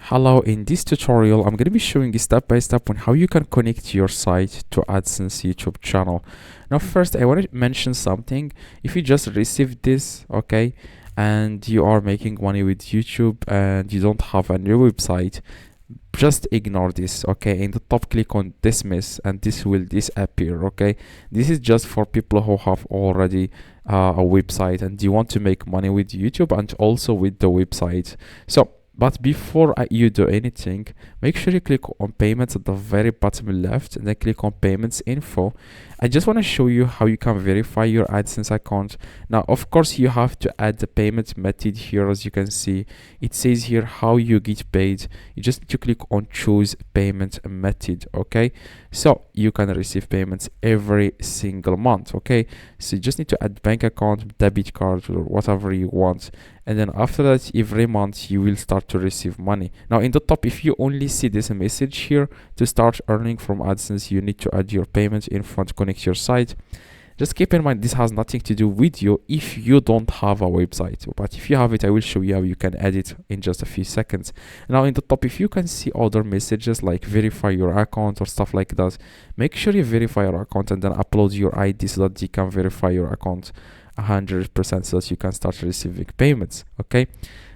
Hello, in this tutorial I'm going to be showing you step by step on how you can connect your site to AdSense YouTube channel. Now first I want to mention something. If you just received this, okay, and you are making money with YouTube and you don't have a new website, just ignore this. Okay, in the top click on dismiss and this will disappear. Okay, this is just for people who have already a website and you want to make money with YouTube and also with the website. But before you do anything, make sure you click on payments at the very bottom left and then click on payments info. I just want to show you how you can verify your AdSense account. Now, of course, you have to add the payment method here. As you can see, it says here how you get paid. You just need to click on choose payment method. Okay, so you can receive payments every single month. Okay, so you just need to add bank account, debit card, or whatever you want. And then after that, every month you will start to receive money. Now in the top, if you only see this message here, to start earning from AdSense, you need to add your payment info to connect your site. Just keep in mind, this has nothing to do with you if you don't have a website. But if you have it, I will show you how you can add it in just a few seconds. Now in the top, if you can see other messages like verify your account or stuff like that, make sure you verify your account and then upload your ID so that you can verify your account 100% so that you can start receiving payments. Okay,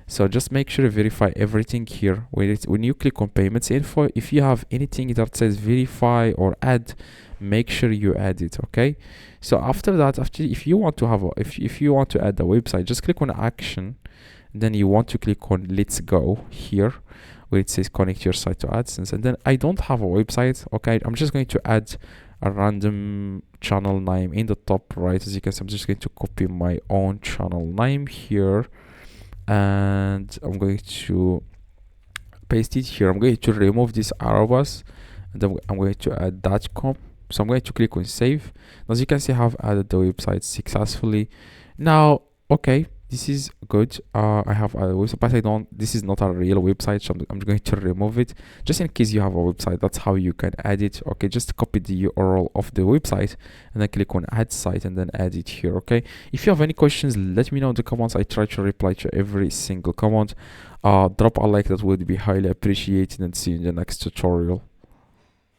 so just make sure you verify everything here. When you click on payments info, if you have anything that says verify or add, make sure you add it. Okay, so after that, if you want to have if you want to add the website, just click on action, then you want to click on let's go here where it says connect your site to AdSense. And then I don't have a website. Okay, I'm just going to add a random channel name in the top right. As you can see, I'm just going to copy my own channel name here and I'm going to paste it here. I'm going to remove this arrow bars and then I'm going to add .com. So I'm going to click on save. As you can see, I have added the website successfully. Now, okay, this is good. I have a website, but this is not a real website, so I'm going to remove it just in case you have a website. That's how you can add it. Okay, just copy the URL of the website and then click on add site and then add it here. Okay, if you have any questions, let me know in the comments. I try to reply to every single comment. Drop a like, that would be highly appreciated, and see you in the next tutorial.